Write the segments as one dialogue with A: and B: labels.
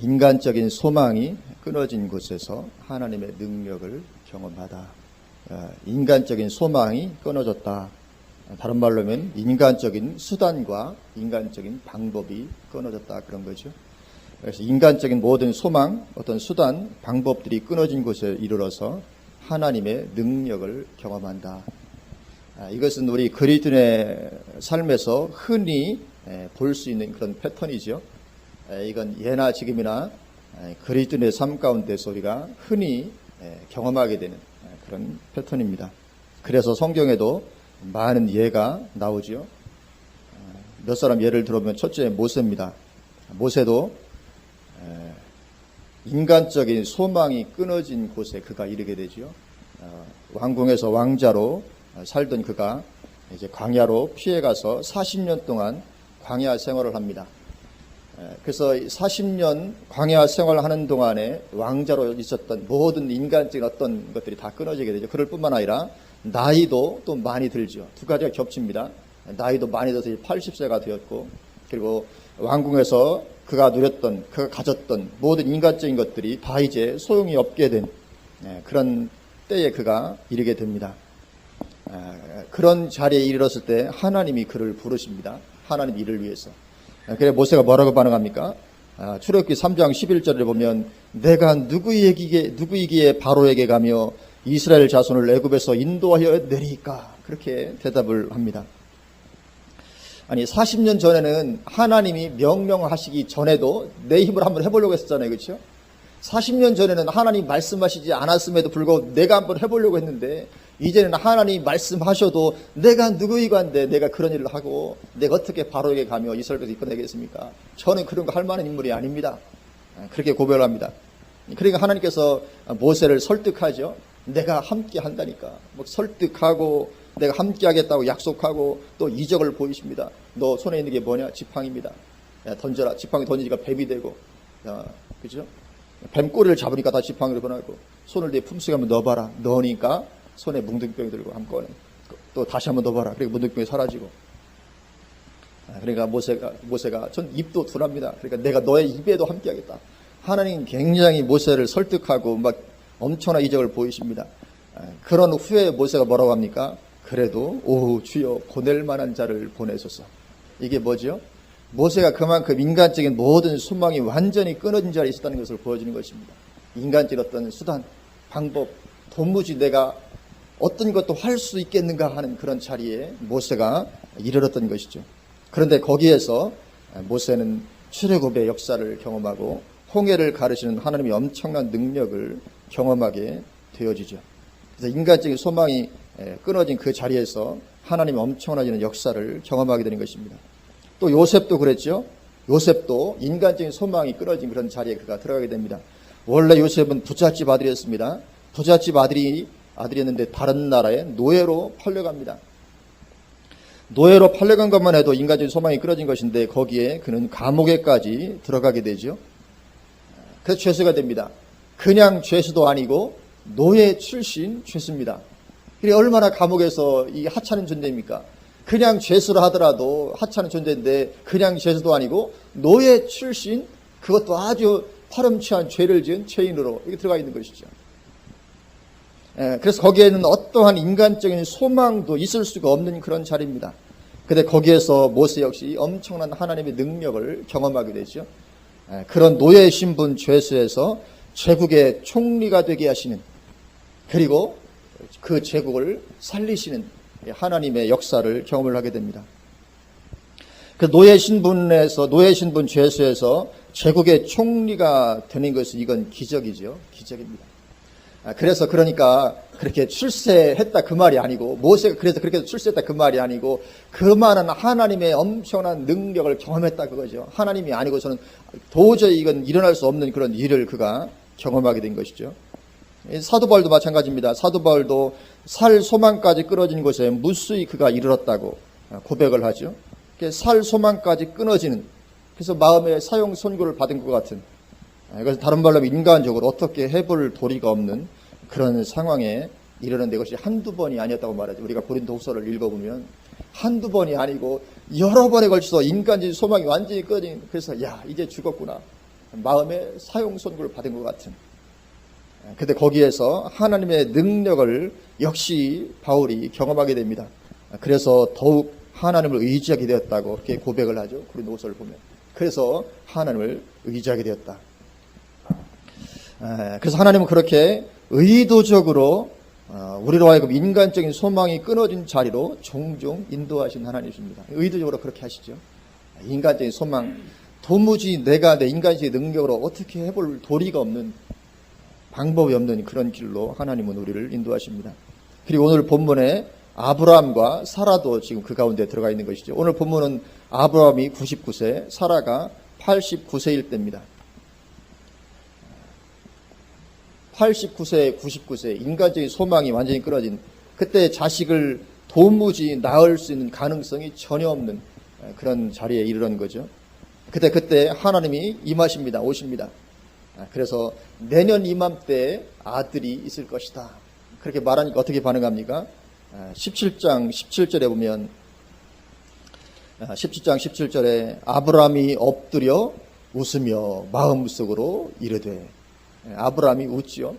A: 인간적인 소망이 끊어진 곳에서 하나님의 능력을 경험하다. 인간적인 소망이 끊어졌다. 다른 말로 하면 인간적인 수단과 인간적인 방법이 끊어졌다, 그런 거죠. 그래서 인간적인 모든 소망, 어떤 수단, 방법들이 끊어진 곳에 이르러서 하나님의 능력을 경험한다. 이것은 우리 그리스도인의 삶에서 흔히 볼 수 있는 그런 패턴이죠. 이건 예나 지금이나 그리스도인의 삶 가운데서 우리가 흔히 경험하게 되는 그런 패턴입니다. 그래서 성경에도 많은 예가 나오죠. 몇 사람 예를 들어보면 첫째 모세입니다. 모세도 인간적인 소망이 끊어진 곳에 그가 이르게 되죠. 왕궁에서 왕자로 살던 그가 이제 광야로 피해가서 40년 동안 광야 생활을 합니다. 그래서 40년 광야 생활을 하는 동안에 왕자로 있었던 모든 인간적인 어떤 것들이 다 끊어지게 되죠. 그럴 뿐만 아니라 나이도 또 많이 들죠. 두 가지가 겹칩니다. 나이도 많이 들어서 80세가 되었고, 그리고 왕궁에서 그가 누렸던, 그가 가졌던 모든 인간적인 것들이 다 이제 소용이 없게 된 그런 때에 그가 이르게 됩니다. 그런 자리에 이르렀을 때 하나님이 그를 부르십니다. 하나님 일을 위해서. 그래 모세가 뭐라고 반응합니까? 출애굽기 3장 11절에 보면 내가 누구이기에 바로에게 가며 이스라엘 자손을 애굽에서 인도하여 내리까, 그렇게 대답을 합니다. 아니 40년 전에는 하나님이 명령하시기 전에도 내 힘으로 한번 해보려고 했었잖아요, 그렇죠? 40년 전에는 하나님 말씀하시지 않았음에도 불구하고 내가 한번 해보려고 했는데, 이제는 하나님 말씀하셔도 내가 누구이간데 내가 그런 일을 하고 내가 어떻게 바로에게 가며 이스라엘에서 이끌어내겠습니까? 저는 그런 거 할 만한 인물이 아닙니다. 그렇게 고백을 합니다. 그러니까 하나님께서 모세를 설득하죠. 내가 함께 한다니까. 뭐 설득하고 내가 함께 하겠다고 약속하고 또 이적을 보이십니다. 너 손에 있는 게 뭐냐? 지팡이입니다. 던져라. 지팡이 던지니까 뱀이 되고, 그죠? 뱀 꼬리를 잡으니까 다 지팡이로 변하고, 손을 내 품속에 한번 넣어봐라. 넣으니까 손에 뭉둥병이 들고 한번 꺼내. 또 다시 한번 넣어봐라. 그리고 뭉둥병이 사라지고. 그러니까 모세가 전 입도 둔합니다. 그러니까 내가 너의 입에도 함께 하겠다. 하나님 굉장히 모세를 설득하고 막 엄청난 이적을 보이십니다. 그런 후에 모세가 뭐라고 합니까? 그래도 오 주여 보낼 만한 자를 보내소서. 이게 뭐죠? 모세가 그만큼 인간적인 모든 소망이 완전히 끊어진 자리에 있었다는 것을 보여주는 것입니다. 인간적인 어떤 수단, 방법, 도무지 내가 어떤 것도 할 수 있겠는가 하는 그런 자리에 모세가 이르렀던 것이죠. 그런데 거기에서 모세는 출애굽의 역사를 경험하고 홍해를 가르시는 하나님의 엄청난 능력을 경험하게 되어지죠. 그래서 인간적인 소망이 끊어진 그 자리에서 하나님의 엄청난 역사를 경험하게 되는 것입니다. 또 요셉도 그랬죠. 요셉도 인간적인 소망이 끊어진 그런 자리에 그가 들어가게 됩니다. 원래 요셉은 부잣집 아들이었습니다. 부잣집 아들이었는데 다른 나라에 노예로 팔려갑니다. 노예로 팔려간 것만 해도 인간적인 소망이 끊어진 것인데 거기에 그는 감옥에까지 들어가게 되죠. 그래서 죄수가 됩니다. 그냥 죄수도 아니고 노예 출신 죄수입니다. 그게 얼마나 감옥에서 이 하찮은 존재입니까? 그냥 죄수라 하더라도 하찮은 존재인데 그냥 죄수도 아니고 노예 출신, 그것도 아주 파렴치한 죄를 지은 죄인으로 이렇게 들어가 있는 것이죠. 그래서 거기에는 어떠한 인간적인 소망도 있을 수가 없는 그런 자리입니다. 근데 거기에서 모세 역시 엄청난 하나님의 능력을 경험하게 되죠. 그런 노예 신분 죄수에서 제국의 총리가 되게 하시는, 그리고 그 제국을 살리시는 하나님의 역사를 경험을 하게 됩니다. 그 노예 신분 죄수에서 제국의 총리가 되는 것은 이건 기적이죠. 기적입니다. 그래서 그러니까 그렇게 출세했다 그 말이 아니고, 모세가 그래서 그렇게 출세했다 그 말이 아니고, 그만한 하나님의 엄청난 능력을 경험했다 그거죠. 하나님이 아니고서는 도저히 이건 일어날 수 없는 그런 일을 그가 경험하게 된 것이죠. 사도 바울도 마찬가지입니다. 사도 바울도 살 소망까지 끊어진 곳에 무수히 그가 이르렀다고 고백을 하죠. 살 소망까지 끊어지는, 그래서 마음의 사형 선고를 받은 것 같은, 그래서 다른 말로 하면 인간적으로 어떻게 해볼 도리가 없는 그런 상황에 이르는 것이 한두 번이 아니었다고 말하죠. 우리가 고린도후서를 읽어보면 한두 번이 아니고 여러 번에 걸쳐서 인간적인 소망이 완전히 끊어진, 그래서 야 이제 죽었구나, 마음의 사형 선고를 받은 것 같은. 근데 거기에서 하나님의 능력을 역시 바울이 경험하게 됩니다. 그래서 더욱 하나님을 의지하게 되었다고 그렇게 고백을 하죠. 고린도후서를 보면. 그래서 하나님을 의지하게 되었다. 그래서 하나님은 그렇게 의도적으로 우리로 하여금 인간적인 소망이 끊어진 자리로 종종 인도하신 하나님이십니다. 의도적으로 그렇게 하시죠. 인간적인 소망, 도무지 내가 내 인간적인 능력으로 어떻게 해볼 도리가 없는, 방법이 없는 그런 길로 하나님은 우리를 인도하십니다. 그리고 오늘 본문에 아브라함과 사라도 지금 그 가운데 들어가 있는 것이죠. 오늘 본문은 아브라함이 99세, 사라가 89세일 때입니다. 89세, 99세, 인간적인 소망이 완전히 끊어진, 그때 자식을 도무지 낳을 수 있는 가능성이 전혀 없는 그런 자리에 이르는 거죠. 그때 하나님이 임하십니다. 오십니다. 그래서 내년 이맘때 아들이 있을 것이다. 그렇게 말하니까 어떻게 반응합니까? 17장 17절에 보면 17장 17절에 아브라함이 엎드려 웃으며 마음속으로 이르되, 아브라함이 웃지요.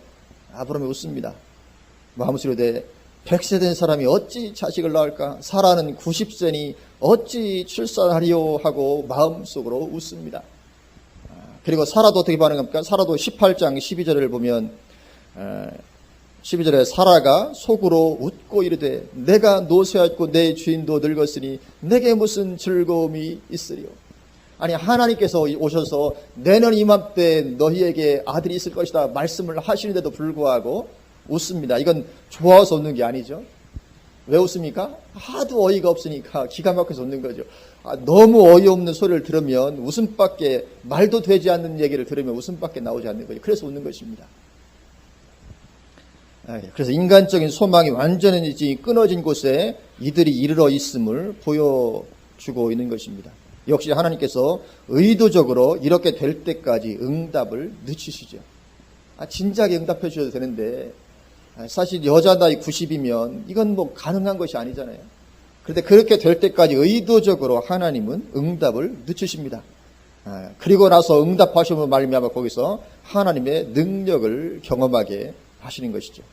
A: 아브라함이 웃습니다. 마음속으로 이르되 100세 된 사람이 어찌 자식을 낳을까? 사라는 90세니 어찌 출산하리요 하고 마음속으로 웃습니다. 그리고 사라도 어떻게 반응합니까? 사라도 18장 12절을 보면 12절에 사라가 속으로 웃고 이르되 내가 노쇠하였고 내 주인도 늙었으니 내게 무슨 즐거움이 있으리요. 아니, 하나님께서 오셔서 내년 이맘때 너희에게 아들이 있을 것이다 말씀을 하시는데도 불구하고 웃습니다. 이건 좋아서 웃는 게 아니죠. 왜 웃습니까? 하도 어이가 없으니까 기가 막혀서 웃는 거죠. 너무 어이없는 소리를 들으면 웃음밖에, 말도 되지 않는 얘기를 들으면 웃음밖에 나오지 않는 거죠. 그래서 웃는 것입니다. 그래서 인간적인 소망이 완전히 끊어진 곳에 이들이 이르러 있음을 보여주고 있는 것입니다. 역시 하나님께서 의도적으로 이렇게 될 때까지 응답을 늦추시죠. 진작에 응답해 주셔도 되는데, 사실 여자 나이 90이면 이건 뭐 가능한 것이 아니잖아요. 그런데 그렇게 될 때까지 의도적으로 하나님은 응답을 늦추십니다. 그리고 나서 응답하시면 말미암아 거기서 하나님의 능력을 경험하게 하시는 것이죠.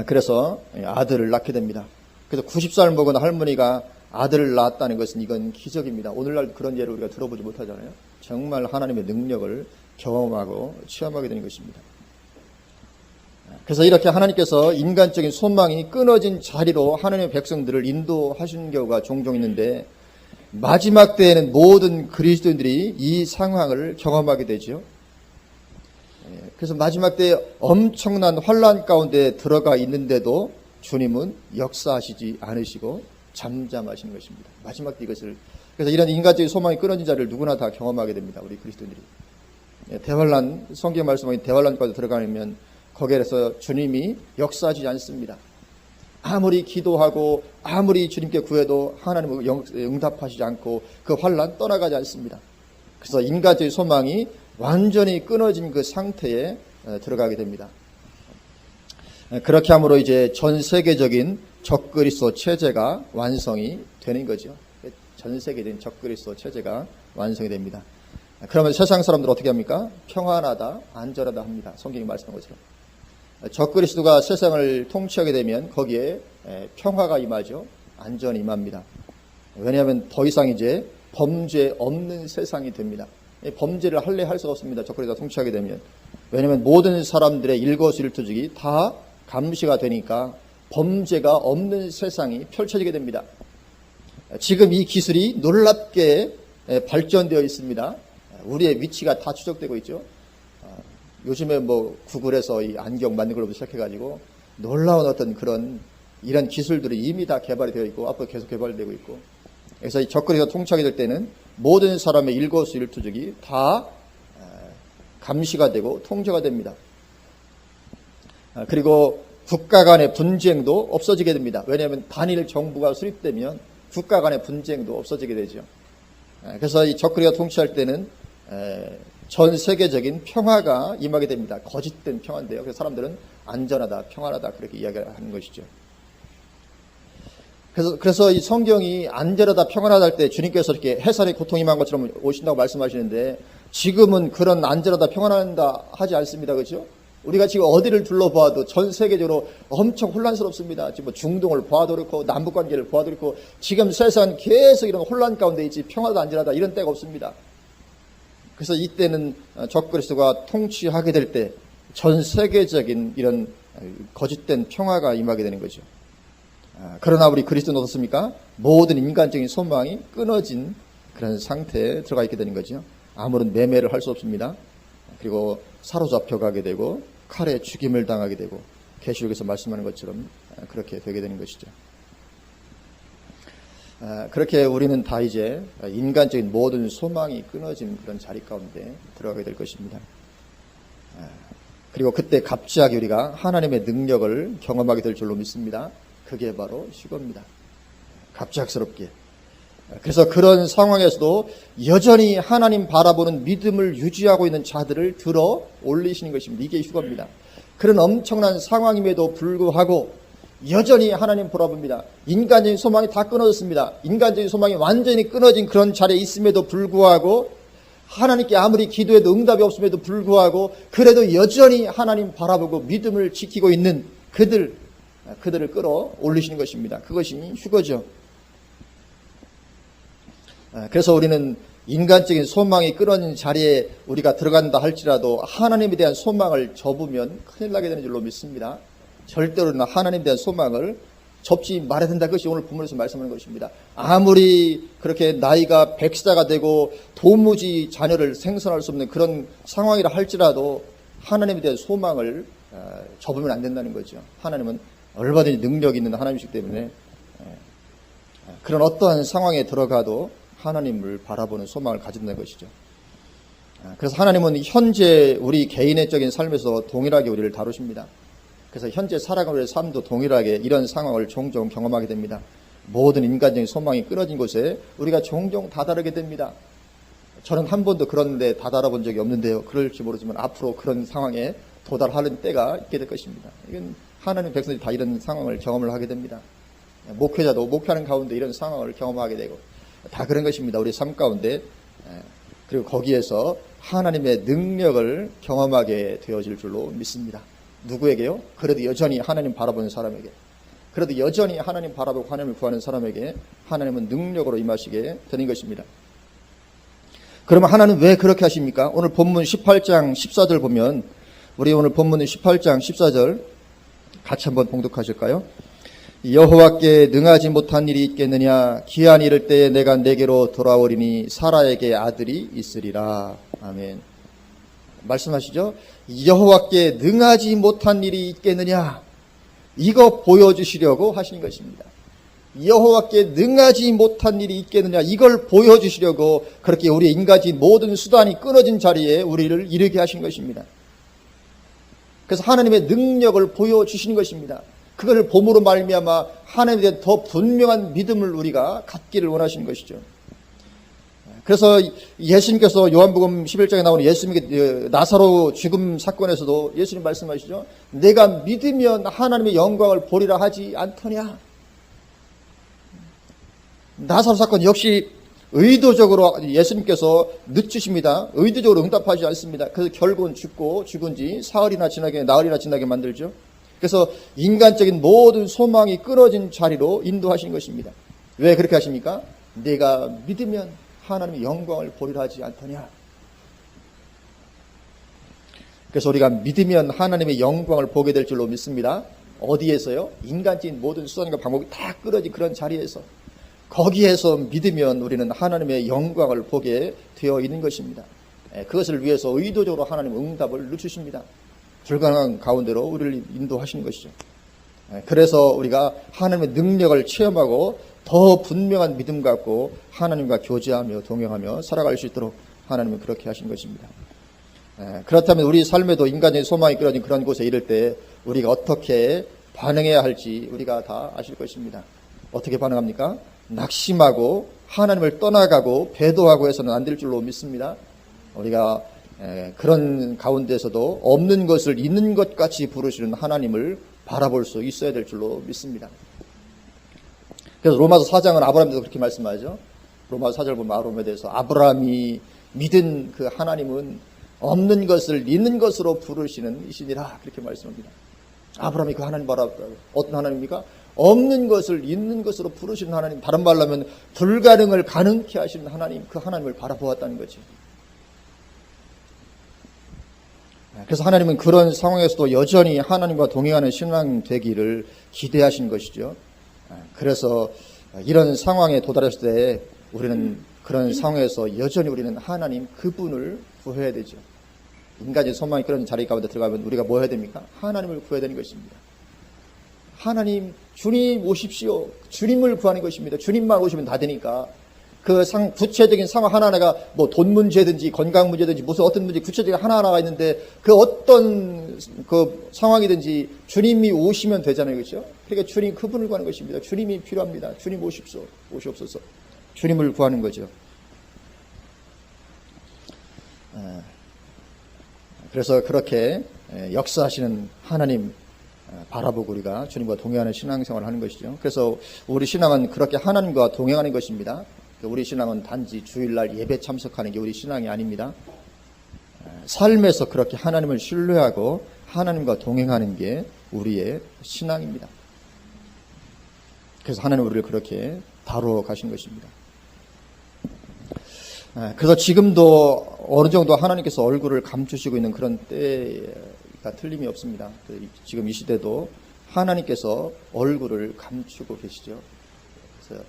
A: 그래서 아들을 낳게 됩니다. 그래서 90살 먹은 할머니가 아들을 낳았다는 것은 이건 기적입니다. 오늘날 그런 예를 우리가 들어보지 못하잖아요. 정말 하나님의 능력을 경험하고 체험하게 되는 것입니다. 그래서 이렇게 하나님께서 인간적인 소망이 끊어진 자리로 하나님의 백성들을 인도하시는 경우가 종종 있는데, 마지막 때에는 모든 그리스도인들이 이 상황을 경험하게 되죠. 그래서 마지막 때에 엄청난 환난 가운데 들어가 있는데도 주님은 역사하시지 않으시고 잠잠하시는 것입니다. 마지막 때 이것을, 그래서 이런 인간적인 소망이 끊어진 자리를 누구나 다 경험하게 됩니다. 우리 그리스도인들이. 대환란, 성경 말씀에 대환란까지 들어가면 거기에서 주님이 역사하지 않습니다. 아무리 기도하고 아무리 주님께 구해도 하나님은 응답하시지 않고 그 환난 떠나가지 않습니다. 그래서 인간적인 소망이 완전히 끊어진 그 상태에 들어가게 됩니다. 그렇게 함으로 이제 전 세계적인 적그리스도 체제가 완성이 되는 거죠. 전 세계적인 적그리스도 체제가 완성이 됩니다. 그러면 세상 사람들 어떻게 합니까? 평안하다, 안전하다 합니다. 성경이 말씀한 것처럼. 적그리스도가 세상을 통치하게 되면 거기에 평화가 임하죠. 안전이 임합니다. 왜냐하면 더 이상 이제 범죄 없는 세상이 됩니다. 범죄를 할래 할 수가 없습니다. 적그리스도가 통치하게 되면. 왜냐하면 모든 사람들의 일거수일투족이 다 감시가 되니까 범죄가 없는 세상이 펼쳐지게 됩니다. 지금 이 기술이 놀랍게 발전되어 있습니다. 우리의 위치가 다 추적되고 있죠. 요즘에 뭐 구글에서 이 안경 만든 걸로 시작해가지고 놀라운 어떤 그런 이런 기술들이 이미 다 개발이 되어 있고 앞으로 계속 개발되고 있고, 그래서 이 적그리스도가 통치하게 될 때는 모든 사람의 일거수일투족이 다 감시가 되고 통제가 됩니다. 그리고 국가 간의 분쟁도 없어지게 됩니다. 왜냐하면 단일 정부가 수립되면 국가 간의 분쟁도 없어지게 되죠. 그래서 이 적그리스도가 통치할 때는 전 세계적인 평화가 임하게 됩니다. 거짓된 평화인데요. 그래서 사람들은 안전하다, 평안하다 그렇게 이야기하는 것이죠. 그래서 이 성경이 안전하다, 평안하다 할 때 주님께서 이렇게 해산의 고통이 임한 것처럼 오신다고 말씀하시는데, 지금은 그런 안전하다 평안하다 하지 않습니다. 그렇죠? 우리가 지금 어디를 둘러봐도 전 세계적으로 엄청 혼란스럽습니다. 지금 중동을 봐도 그렇고 남북관계를 봐도 그렇고 지금 세상은 계속 이런 혼란 가운데 있지 평화도 안전하다 이런 때가 없습니다. 그래서 이때는 적그리스도가 통치하게 될 때 전 세계적인 이런 거짓된 평화가 임하게 되는 거죠. 그러나 우리 그리스도는 어떻습니까? 모든 인간적인 소망이 끊어진 그런 상태에 들어가 있게 되는 거죠. 아무런 매매를 할 수 없습니다. 그리고 사로잡혀 가게 되고 칼에 죽임을 당하게 되고 계시록에서 말씀하는 것처럼 그렇게 되게 되는 것이죠. 그렇게 우리는 다 이제 인간적인 모든 소망이 끊어진 그런 자리 가운데 들어가게 될 것입니다. 그리고 그때 갑자기 우리가 하나님의 능력을 경험하게 될 줄로 믿습니다. 그게 바로 휴거입니다. 갑작스럽게. 그래서 그런 상황에서도 여전히 하나님 바라보는 믿음을 유지하고 있는 자들을 들어 올리시는 것입니다. 이게 휴거입니다. 그런 엄청난 상황임에도 불구하고 여전히 하나님 바라봅니다. 인간적인 소망이 다 끊어졌습니다. 인간적인 소망이 완전히 끊어진 그런 자리에 있음에도 불구하고 하나님께 아무리 기도해도 응답이 없음에도 불구하고 그래도 여전히 하나님 바라보고 믿음을 지키고 있는 그들을 끌어 올리시는 것입니다. 그것이 휴거죠. 그래서 우리는 인간적인 소망이 끊어진 자리에 우리가 들어간다 할지라도 하나님에 대한 소망을 접으면 큰일 나게 되는 줄로 믿습니다. 절대로는 하나님에 대한 소망을 접지 말아야 된다. 그것이 오늘 본문에서 말씀하는 것입니다. 아무리 그렇게 나이가 100세가 되고 도무지 자녀를 생산할 수 없는 그런 상황이라 할지라도 하나님에 대한 소망을 접으면 안 된다는 거죠. 하나님은 얼마든지 능력이 있는 하나님이시기 때문에 그런 어떠한 상황에 들어가도 하나님을 바라보는 소망을 가진다는 것이죠. 그래서 하나님은 현재 우리 개인적인 삶에서 동일하게 우리를 다루십니다. 그래서 현재 살아가는 우리의 삶도 동일하게 이런 상황을 종종 경험하게 됩니다. 모든 인간적인 소망이 끊어진 곳에 우리가 종종 다다르게 됩니다. 저는 한 번도 그런 데 다다라본 적이 없는데요. 그럴지 모르지만 앞으로 그런 상황에 도달하는 때가 있게 될 것입니다. 이건 하나님 백성들이 다 이런 상황을 경험을 하게 됩니다. 목회자도 목회하는 가운데 이런 상황을 경험하게 되고 다 그런 것입니다. 우리 삶 가운데. 그리고 거기에서 하나님의 능력을 경험하게 되어질 줄로 믿습니다. 누구에게요? 그래도 여전히 하나님 바라보는 사람에게, 그래도 여전히 하나님 바라보고 하나님을 구하는 사람에게 하나님은 능력으로 임하시게 되는 것입니다. 그러면 하나님 왜 그렇게 하십니까? 오늘 본문 18장 14절 보면, 우리 오늘 본문 18장 14절 같이 한번 봉독하실까요? 여호와께 능하지 못한 일이 있겠느냐? 기한 이를 때에 내가 내게로 돌아오리니 사라에게 아들이 있으리라. 아멘. 말씀하시죠? 여호와께 능하지 못한 일이 있겠느냐? 이거 보여주시려고 하시는 것입니다. 여호와께 능하지 못한 일이 있겠느냐? 이걸 보여주시려고 그렇게 우리 인간적인 모든 수단이 끊어진 자리에 우리를 이르게 하신 것입니다. 그래서 하나님의 능력을 보여주시는 것입니다. 그걸 봄으로 말미암아 하나님에 대한 더 분명한 믿음을 우리가 갖기를 원하시는 것이죠. 그래서 예수님께서 요한복음 11장에 나오는 예수님의 나사로 죽음 사건에서도 예수님 말씀하시죠. 내가 믿으면 하나님의 영광을 보리라 하지 않더냐. 나사로 사건 역시 의도적으로 예수님께서 늦추십니다. 의도적으로 응답하지 않습니다. 그래서 결국은 죽은 지 사흘이나 지나게 나흘이나 지나게 만들죠. 그래서 인간적인 모든 소망이 끊어진 자리로 인도하신 것입니다. 왜 그렇게 하십니까? 내가 믿으면 하나님의 영광을 보리라 하지 않더냐. 그래서 우리가 믿으면 하나님의 영광을 보게 될 줄로 믿습니다. 어디에서요? 인간적인 모든 수단과 방법이 다 끊어진 그런 자리에서, 거기에서 믿으면 우리는 하나님의 영광을 보게 되어 있는 것입니다. 그것을 위해서 의도적으로 하나님은 응답을 늦추십니다. 불가능한 가운데로 우리를 인도하시는 것이죠. 그래서 우리가 하나님의 능력을 체험하고 더 분명한 믿음 갖고 하나님과 교제하며 동행하며 살아갈 수 있도록 하나님은 그렇게 하신 것입니다. 그렇다면 우리 삶에도 인간의 소망이 끊어진 그런 곳에 이를 때 우리가 어떻게 반응해야 할지 우리가 다 아실 것입니다. 어떻게 반응합니까? 낙심하고 하나님을 떠나가고 배도하고 해서는 안 될 줄로 믿습니다. 우리가 그런 가운데서도 없는 것을 있는 것 같이 부르시는 하나님을 바라볼 수 있어야 될 줄로 믿습니다. 그래서 로마서 4장은 아브라함에도 그렇게 말씀하죠. 로마서 4절 보면 아브라함에 대해서 아브라함이 믿은 그 하나님은 없는 것을 있는 것으로 부르시는 이시니라 그렇게 말씀합니다. 아브라함이 그 하나님 바라보고 어떤 하나님입니까? 없는 것을 있는 것으로 부르시는 하나님, 다른 말로 하면 불가능을 가능케 하시는 하나님, 그 하나님을 바라보았다는 거죠. 그래서 하나님은 그런 상황에서도 여전히 하나님과 동행하는 신앙 되기를 기대하신 것이죠. 그래서 이런 상황에 도달했을 때 우리는 그런 상황에서 여전히 우리는 하나님 그분을 구해야 되죠. 인간의 소망이 그런 자리 가운데 들어가면 우리가 뭐 해야 됩니까? 하나님을 구해야 되는 것입니다. 하나님, 주님 오십시오. 주님을 구하는 것입니다. 주님만 오시면 다 되니까. 그 구체적인 상황 하나하나가 뭐 돈 문제든지 건강 문제든지 무슨 어떤 문제 구체적인 하나하나가 있는데 그 어떤 그 상황이든지 주님이 오시면 되잖아요. 그렇죠? 그러니까 주님 그분을 구하는 것입니다. 주님이 필요합니다. 주님 오시옵소서. 주님을 구하는 거죠. 그래서 그렇게 역사하시는 하나님 바라보고 우리가 주님과 동행하는 신앙생활을 하는 것이죠. 그래서 우리 신앙은 그렇게 하나님과 동행하는 것입니다. 우리 신앙은 단지 주일날 예배 참석하는 게 우리 신앙이 아닙니다. 삶에서 그렇게 하나님을 신뢰하고 하나님과 동행하는 게 우리의 신앙입니다. 그래서 하나님 우리를 그렇게 다루어 가신 것입니다. 그래서 지금도 어느 정도 하나님께서 얼굴을 감추시고 있는 그런 때가 틀림이 없습니다. 지금 이 시대도 하나님께서 얼굴을 감추고 계시죠. 그래서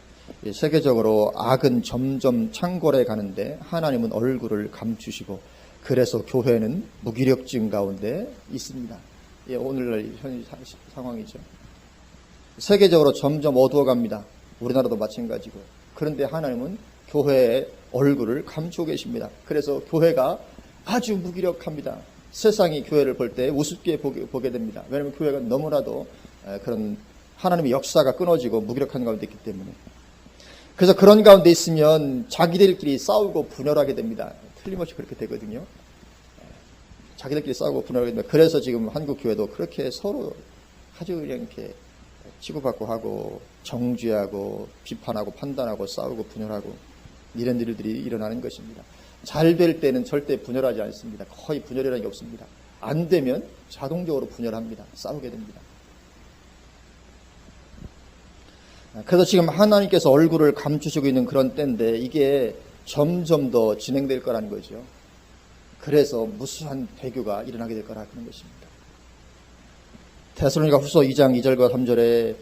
A: 세계적으로 악은 점점 창궐해 가는데 하나님은 얼굴을 감추시고 그래서 교회는 무기력증 가운데 있습니다. 오늘날 현 상황이죠. 세계적으로 점점 어두워갑니다. 우리나라도 마찬가지고. 그런데 하나님은 교회의 얼굴을 감추고 계십니다. 그래서 교회가 아주 무기력합니다. 세상이 교회를 볼 때 우습게 보게 됩니다. 왜냐하면 교회가 너무나도 그런 하나님의 역사가 끊어지고 무기력한 가운데 있기 때문에. 그래서 그런 가운데 있으면 자기들끼리 싸우고 분열하게 됩니다. 틀림없이 그렇게 되거든요. 자기들끼리 싸우고 분열하게 됩니다. 그래서 지금 한국 교회도 그렇게 서로 아주 그냥 이렇게 치고받고 하고 정죄하고 비판하고 판단하고 싸우고 분열하고 이런 일들이 일어나는 것입니다. 잘 될 때는 절대 분열하지 않습니다. 거의 분열이라는 게 없습니다. 안 되면 자동적으로 분열합니다. 싸우게 됩니다. 그래서 지금 하나님께서 얼굴을 감추시고 있는 그런 때인데 이게 점점 더 진행될 거라는 거죠. 그래서 무수한 배교가 일어나게 될 거라 그런 것입니다. 데살로니가 후서 2장 2절과 3절에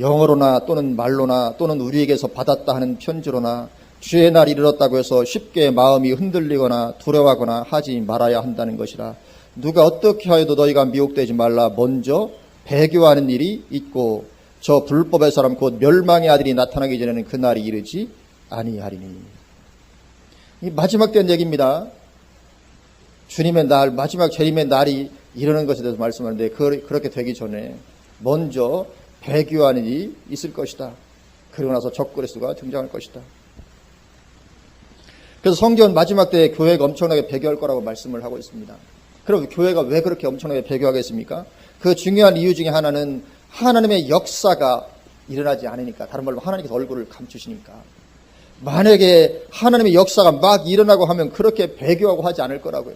A: 영어로나 또는 말로나 또는 우리에게서 받았다 하는 편지로나 주의 날이 이르렀다고 해서 쉽게 마음이 흔들리거나 두려워하거나 하지 말아야 한다는 것이라. 누가 어떻게 하여도 너희가 미혹되지 말라. 먼저 배교하는 일이 있고 저 불법의 사람 곧 멸망의 아들이 나타나기 전에는 그 날이 이르지 아니하리니. 이 마지막 된 얘기입니다. 주님의 날, 마지막 재림의 날이 이르는 것에 대해서 말씀하는데 그렇게 되기 전에 먼저 배교하는 일이 있을 것이다. 그러고 나서 적그리스도가 등장할 것이다. 그래서 성경은 마지막 때에 교회가 엄청나게 배교할 거라고 말씀을 하고 있습니다. 그럼 교회가 왜 그렇게 엄청나게 배교하겠습니까? 그 중요한 이유 중에 하나는 하나님의 역사가 일어나지 않으니까, 다른 말로 하나님께서 얼굴을 감추시니까. 만약에 하나님의 역사가 막 일어나고 하면 그렇게 배교하고 하지 않을 거라고요.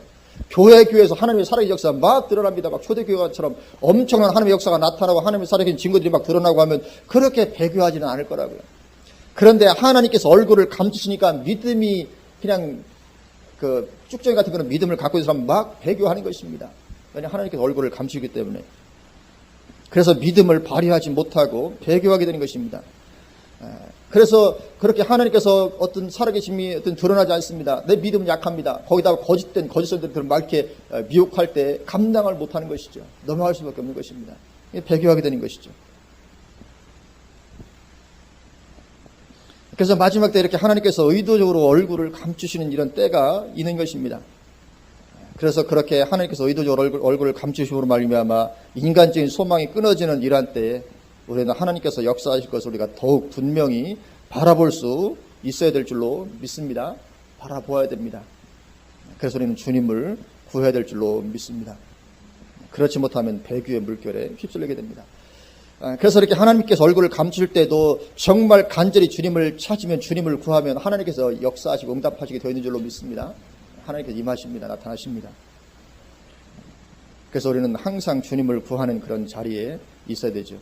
A: 교회에서 하나님의 살아계신 역사가 막 드러납니다. 막 초대교회처럼 엄청난 하나님의 역사가 나타나고 하나님의 살아계신 증거들이 막 드러나고 하면 그렇게 배교하지는 않을 거라고요. 그런데 하나님께서 얼굴을 감추시니까 믿음이 그냥 그 쭉정이 같은 그런 믿음을 갖고 있는 사람은 막 배교하는 것입니다. 왜냐하면 하나님께서 얼굴을 감추기 때문에. 그래서 믿음을 발휘하지 못하고 배교하게 되는 것입니다. 그래서 그렇게 하나님께서 어떤 살아계심이 어떤 드러나지 않습니다. 내 믿음은 약합니다. 거기다가 거짓된 거짓선들을 막 이렇게 미혹할 때 감당을 못하는 것이죠. 넘어갈 수밖에 없는 것입니다. 배교하게 되는 것이죠. 그래서 마지막 때 이렇게 하나님께서 의도적으로 얼굴을 감추시는 이런 때가 있는 것입니다. 그래서 그렇게 하나님께서 의도적으로 얼굴을 감추심으로 말미암아 인간적인 소망이 끊어지는 이러한 때에 우리는 하나님께서 역사하실 것을 우리가 더욱 분명히 바라볼 수 있어야 될 줄로 믿습니다. 바라보아야 됩니다. 그래서 우리는 주님을 구해야 될 줄로 믿습니다. 그렇지 못하면 배교의 물결에 휩쓸리게 됩니다. 그래서 이렇게 하나님께서 얼굴을 감출 때도 정말 간절히 주님을 찾으면, 주님을 구하면 하나님께서 역사하시고 응답하시게 되어 있는 줄로 믿습니다. 하나님께서 임하십니다. 나타나십니다. 그래서 우리는 항상 주님을 구하는 그런 자리에 있어야 되죠.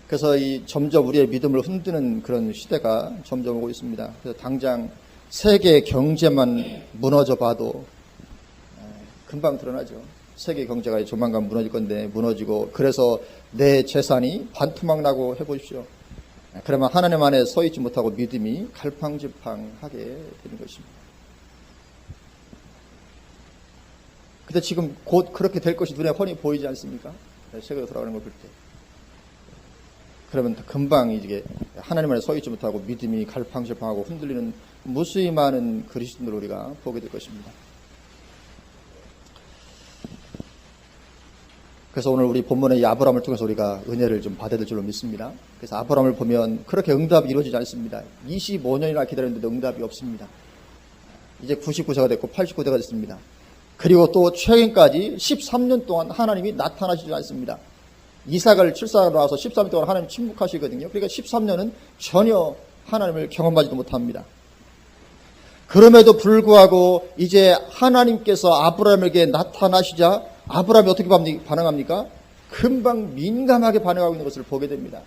A: 그래서 점점 우리의 믿음을 흔드는 그런 시대가 점점 오고 있습니다. 그래서 당장 세계 경제만 무너져 봐도 금방 드러나죠. 세계 경제가 조만간 무너질 건데 무너지고, 그래서 내 재산이 반토막 나고 해보십시오. 그러면 하나님 안에 서 있지 못하고 믿음이 갈팡질팡하게 되는 것입니다. 근데 지금 곧 그렇게 될 것이 눈에 훤히 보이지 않습니까? 세계가 돌아가는 걸 볼 때. 그러면 금방 이제 하나님 안에 서 있지 못하고 믿음이 갈팡질팡하고 흔들리는 무수히 많은 그리스도인들을 우리가 보게 될 것입니다. 그래서 오늘 우리 본문의 이 아브라함을 통해서 우리가 은혜를 좀 받아야 될 줄로 믿습니다. 그래서 아브라함을 보면 그렇게 응답이 이루어지지 않습니다. 25년이나 기다렸는데도 응답이 없습니다. 이제 99세가 됐고 89세가 됐습니다. 그리고 또 최근까지 13년 동안 하나님이 나타나시지 않습니다. 이삭을 출산하고 나서 13년 동안 하나님 침묵하시거든요. 그러니까 13년은 전혀 하나님을 경험하지도 못합니다. 그럼에도 불구하고 이제 하나님께서 아브라함에게 나타나시자 아브라함이 어떻게 반응합니까? 금방 민감하게 반응하고 있는 것을 보게 됩니다.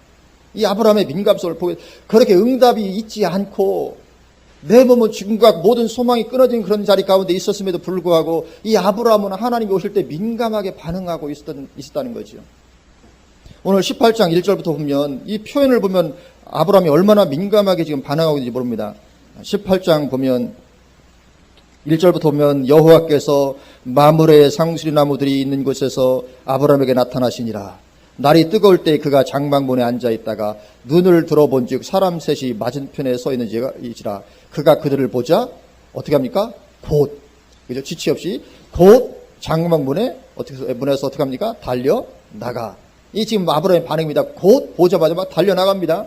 A: 이 아브라함의 민감성을 보게, 그렇게 응답이 있지 않고 내 몸은 죽음과 모든 소망이 끊어진 그런 자리 가운데 있었음에도 불구하고 이 아브라함은 하나님이 오실 때 민감하게 반응하고 있었다는 거죠. 오늘 18장 1절부터 보면 이 표현을 보면 아브라함이 얼마나 민감하게 지금 반응하고 있는지 모릅니다. 18장 보면 1절부터 보면 여호와께서 마므레의 상수리 나무들이 있는 곳에서 아브라함에게 나타나시니라. 날이 뜨거울 때 그가 장막문에 앉아있다가 눈을 들어본 즉 사람 셋이 맞은편에 서 있는지라. 그가 그들을 보자 어떻게 합니까? 곧, 그죠? 지체 없이 곧 장막문에 문에서 어떻게 합니까? 달려 나가. 이 지금 아브라함의 반응입니다. 곧 보자마자 막 달려 나갑니다.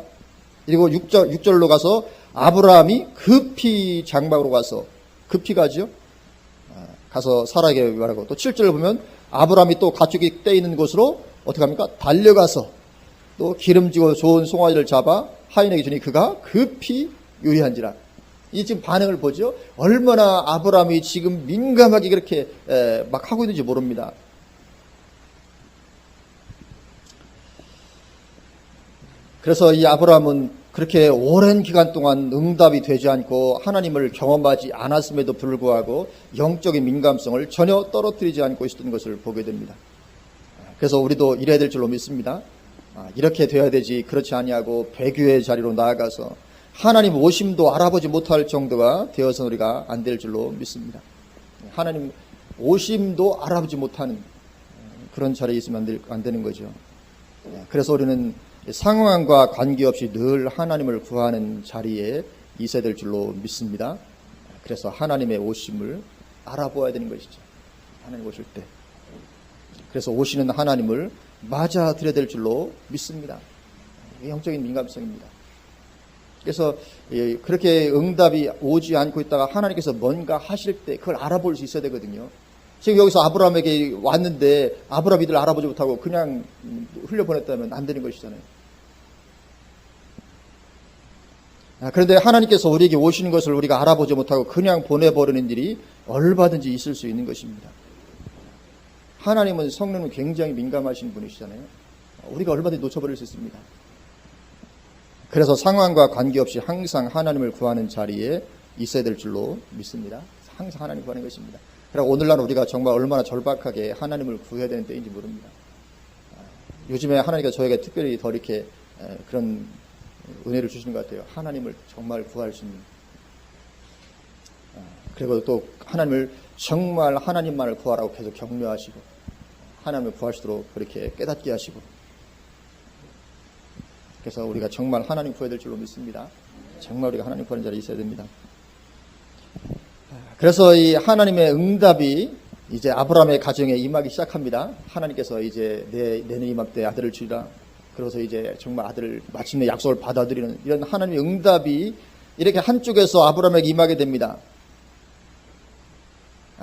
A: 그리고 6절로 가서 아브라함이 급히 장막으로 가서 급히 가죠. 가서 사라에게 말하고, 또 7절을 보면 아브라함이 또 가축이 떼 있는 곳으로 어떻게 합니까? 달려가서 또 기름지고 좋은 송아지를 잡아 하인에게 주니 그가 급히 유의한지라. 이 지금 반응을 보죠. 얼마나 아브라함이 지금 민감하게 그렇게 막 하고 있는지 모릅니다. 그래서 이 아브라함은 그렇게 오랜 기간 동안 응답이 되지 않고 하나님을 경험하지 않았음에도 불구하고 영적인 민감성을 전혀 떨어뜨리지 않고 있었던 것을 보게 됩니다. 그래서 우리도 이래야 될 줄로 믿습니다. 이렇게 돼야 되지, 그렇지 아니하고 배교의 자리로 나아가서 하나님 오심도 알아보지 못할 정도가 되어서 우리가 안 될 줄로 믿습니다. 하나님 오심도 알아보지 못하는 그런 자리에 있으면 안 되는 거죠. 그래서 우리는 상황과 관계없이 늘 하나님을 구하는 자리에 있어야 될 줄로 믿습니다. 그래서 하나님의 오심을 알아보아야 되는 것이죠. 하나님 오실 때. 그래서 오시는 하나님을 맞아들여야 될 줄로 믿습니다. 영적인 민감성입니다. 그래서 그렇게 응답이 오지 않고 있다가 하나님께서 뭔가 하실 때 그걸 알아볼 수 있어야 되거든요. 지금 여기서 아브라함에게 왔는데 아브라함이 이들 알아보지 못하고 그냥 흘려보냈다면 안 되는 것이잖아요. 그런데 하나님께서 우리에게 오시는 것을 우리가 알아보지 못하고 그냥 보내버리는 일이 얼마든지 있을 수 있는 것입니다. 하나님은 성령은 굉장히 민감하신 분이시잖아요. 우리가 얼마든지 놓쳐버릴 수 있습니다. 그래서 상황과 관계없이 항상 하나님을 구하는 자리에 있어야 될 줄로 믿습니다. 항상 하나님 구하는 것입니다. 그리고 오늘날 우리가 정말 얼마나 절박하게 하나님을 구해야 되는 때인지 모릅니다. 요즘에 하나님께서 저에게 특별히 더 이렇게 그런 은혜를 주시는 것 같아요. 하나님을 정말 구할 수 있는. 그리고 또 하나님을 정말 하나님만을 구하라고 계속 격려하시고 하나님을 구하시도록 그렇게 깨닫게 하시고, 그래서 우리가 정말 하나님 구해야 될 줄로 믿습니다. 정말 우리가 하나님 구하는 자리에 있어야 됩니다. 그래서 이 하나님의 응답이 이제 아브라함의 가정에 임하기 시작합니다. 하나님께서 이제 내년 이맘때 아들을 주리라. 그래서 이제 정말 아들을 마침내 약속을 받아들이는 이런 하나님의 응답이 이렇게 한쪽에서 아브라함에게 임하게 됩니다.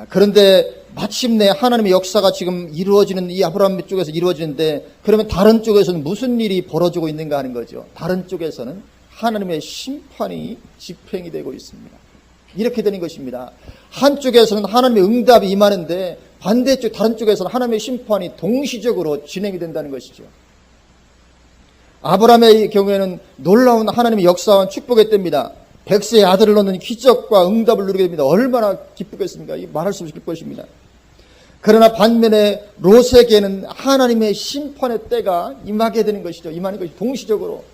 A: 그런데 마침내 하나님의 역사가 지금 이루어지는 이 아브라함 쪽에서 이루어지는데, 그러면 다른 쪽에서는 무슨 일이 벌어지고 있는가 하는 거죠. 다른 쪽에서는 하나님의 심판이 집행이 되고 있습니다. 이렇게 되는 것입니다. 한쪽에서는 하나님의 응답이 임하는데 반대쪽 다른 쪽에서는 하나님의 심판이 동시적으로 진행이 된다는 것이죠. 아브라함의 경우에는 놀라운 하나님의 역사와 축복의 때입니다. 백세의 아들을 얻는 기적과 응답을 누리게 됩니다. 얼마나 기쁘겠습니까? 말할 수 없이 기쁘십니다. 그러나 반면에 롯에게는 하나님의 심판의 때가 임하게 되는 것이죠. 임하는 것이 동시적으로.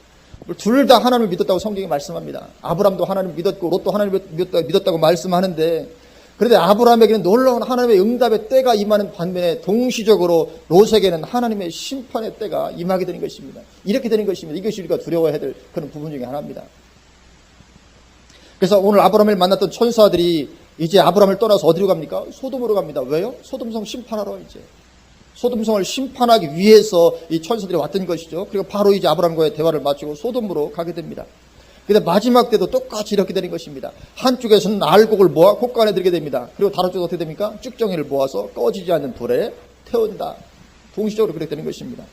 A: 둘 다 하나님을 믿었다고 성경이 말씀합니다. 아브라함도 하나님을 믿었고 롯도 하나님을 믿었다고 말씀하는데, 그런데 아브라함에게는 놀라운 하나님의 응답의 때가 임하는 반면에 동시적으로 롯에게는 하나님의 심판의 때가 임하게 되는 것입니다. 이렇게 되는 것입니다. 이것이 우리가 두려워해야 될 그런 부분 중에 하나입니다. 그래서 오늘 아브라함을 만났던 천사들이 이제 아브라함을 떠나서 어디로 갑니까? 소돔으로 갑니다. 왜요? 소돔성 심판하러 이제. 소돔성을 심판하기 위해서 이 천사들이 왔던 것이죠. 그리고 바로 이제 아브라함과의 대화를 마치고 소돔으로 가게 됩니다. 근데 마지막 때도 똑같이 이렇게 되는 것입니다. 한쪽에서는 알곡을 모아 콧간에 들게 됩니다. 그리고 다른 쪽은 어떻게 됩니까? 쭉정이를 모아서 꺼지지 않는 불에 태운다. 동시적으로 그렇게 되는 것입니다.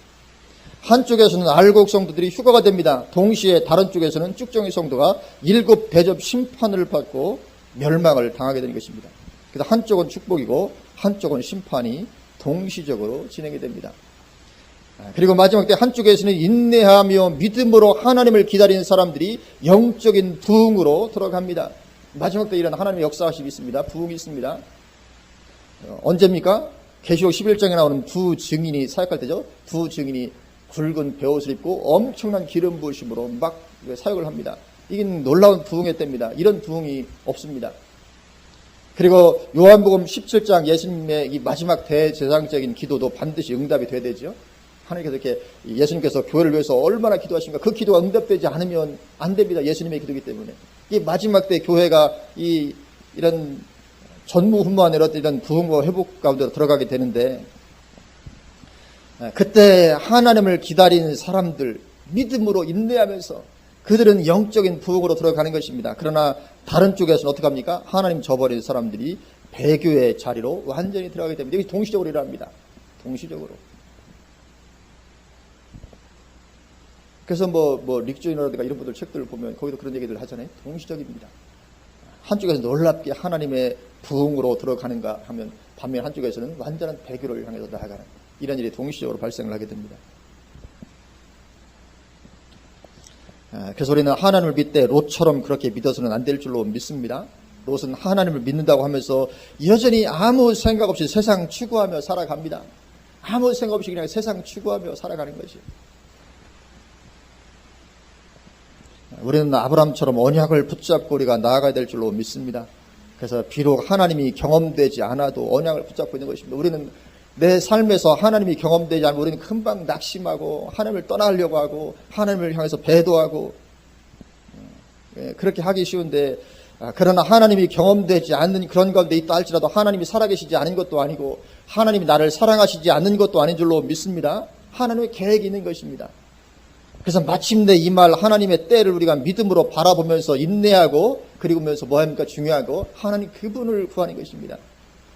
A: 한쪽에서는 알곡 성도들이 휴가가 됩니다. 동시에 다른 쪽에서는 쭉정이 성도가 7 대접 심판을 받고 멸망을 당하게 되는 것입니다. 그래서 한쪽은 축복이고 한쪽은 심판이 동시적으로 진행이 됩니다. 그리고 마지막 때 한쪽에서는 인내하며 믿음으로 하나님을 기다리는 사람들이 영적인 부흥으로 들어갑니다. 마지막 때 이런 하나님의 역사하심이 있습니다. 부흥이 있습니다. 언제입니까? 계시록 11장에 나오는 두 증인이 사역할 때죠. 두 증인이 굵은 베옷을 입고 엄청난 기름 부으심으로 막 사역을 합니다. 이게 놀라운 부흥의 때입니다. 이런 부흥이 없습니다. 그리고 요한복음 17장 예수님의 이 마지막 대제사장적인 기도도 반드시 응답이 돼야 되죠. 하나님께서 이렇게 예수님께서 교회를 위해서 얼마나 기도하십니까? 그 기도가 응답되지 않으면 안 됩니다. 예수님의 기도이기 때문에. 이 마지막 때 교회가 이런 전무후무한 이런 부흥과 회복 가운데로 들어가게 되는데, 그때 하나님을 기다리는 사람들, 믿음으로 인내하면서 그들은 영적인 부흥으로 들어가는 것입니다. 그러나 다른 쪽에서는 어떻게 합니까? 하나님 저버린 사람들이 배교의 자리로 완전히 들어가게 됩니다. 여기 동시적으로 일어납니다. 동시적으로. 그래서 릭 조이너라든가 이런 분들 책들을 보면 거기도 그런 얘기들 하잖아요. 동시적입니다. 한쪽에서 놀랍게 하나님의 부흥으로 들어가는가 하면 반면 한쪽에서는 완전한 배교를 향해서 나아가는 이런 일이 동시적으로 발생을 하게 됩니다. 그래서 우리는 하나님을 믿되 롯처럼 그렇게 믿어서는 안 될 줄로 믿습니다. 롯은 하나님을 믿는다고 하면서 여전히 아무 생각 없이 세상 추구하며 살아갑니다. 아무 생각 없이 그냥 세상 추구하며 살아가는 것이에요. 우리는 아브라함처럼 언약을 붙잡고 우리가 나아가야 될 줄로 믿습니다. 그래서 비록 하나님이 경험되지 않아도 언약을 붙잡고 있는 것입니다. 우리는 내 삶에서 하나님이 경험되지 않으면 우리는 금방 낙심하고 하나님을 떠나려고 하고 하나님을 향해서 배도하고 그렇게 하기 쉬운데, 그러나 하나님이 경험되지 않는 그런 가운데 있다 할지라도 하나님이 살아계시지 않은 것도 아니고 하나님이 나를 사랑하시지 않는 것도 아닌 줄로 믿습니다. 하나님의 계획이 있는 것입니다. 그래서 마침내 이 말 하나님의 때를 우리가 믿음으로 바라보면서 인내하고 그리고면서 뭐합니까? 중요하고 하나님 그분을 구하는 것입니다.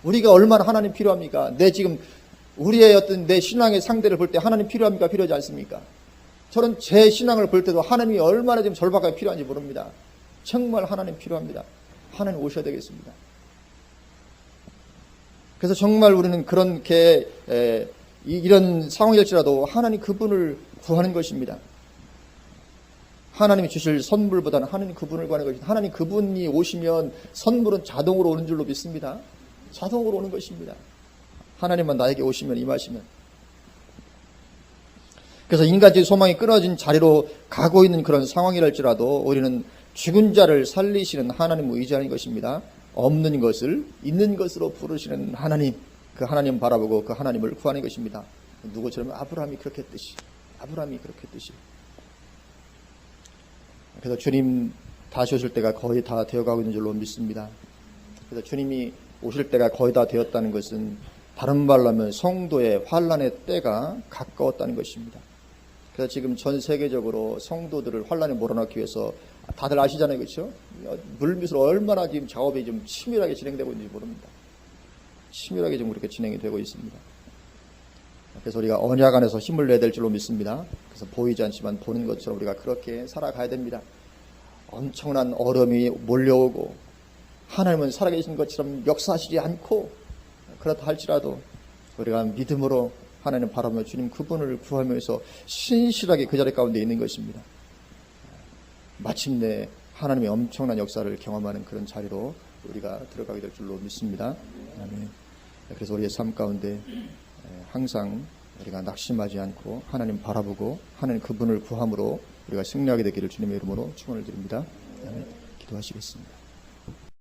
A: 우리가 얼마나 하나님 필요합니까? 지금 우리의 어떤 내 신앙의 상대를 볼 때 하나님 필요합니까? 필요하지 않습니까? 저는 제 신앙을 볼 때도 하나님이 얼마나 지금 절박하게 필요한지 모릅니다. 정말 하나님 필요합니다. 하나님 오셔야 되겠습니다. 그래서 정말 우리는 그렇게 이런 상황일지라도 하나님 그분을 구하는 것입니다. 하나님이 주실 선물보다는 하나님 그분을 구하는 것입니다. 하나님 그분이 오시면 선물은 자동으로 오는 줄로 믿습니다. 자동으로 오는 것입니다. 하나님만 나에게 오시면 임하시면. 그래서 인간적인 소망이 끊어진 자리로 가고 있는 그런 상황이랄지라도 우리는 죽은 자를 살리시는 하나님을 의지하는 것입니다. 없는 것을 있는 것으로 부르시는 하나님, 그 하나님 바라보고 그 하나님을 구하는 것입니다. 누구처럼 아브라함이 그렇게 했듯이. 그래서 주님 다시 오실 때가 거의 다 되어가고 있는 줄로 믿습니다. 그래서 주님이 오실 때가 거의 다 되었다는 것은 다른 말로 하면 성도의 환난의 때가 가까웠다는 것입니다. 그래서 지금 전 세계적으로 성도들을 환난에 몰아넣기 위해서 다들 아시잖아요. 그렇죠? 물밑으로 얼마나 지금 작업이 좀 치밀하게 진행되고 있는지 모릅니다. 치밀하게 지금 그렇게 진행이 되고 있습니다. 그래서 우리가 언약 안에서 힘을 내야 될 줄로 믿습니다. 그래서 보이지 않지만 보는 것처럼 우리가 그렇게 살아가야 됩니다. 엄청난 어려움이 몰려오고 하나님은 살아계신 것처럼 역사하시지 않고, 그렇다 할지라도 우리가 믿음으로 하나님 바라보며 주님 그분을 구하면서 신실하게 그 자리 가운데 있는 것입니다. 마침내 하나님의 엄청난 역사를 경험하는 그런 자리로 우리가 들어가게 될 줄로 믿습니다. 아멘. 그래서 우리의 삶 가운데 항상 우리가 낙심하지 않고 하나님 바라보고 하나님 그분을 구함으로 우리가 승리하게 되기를 주님의 이름으로 축원을 드립니다. 아멘. 기도하시겠습니다.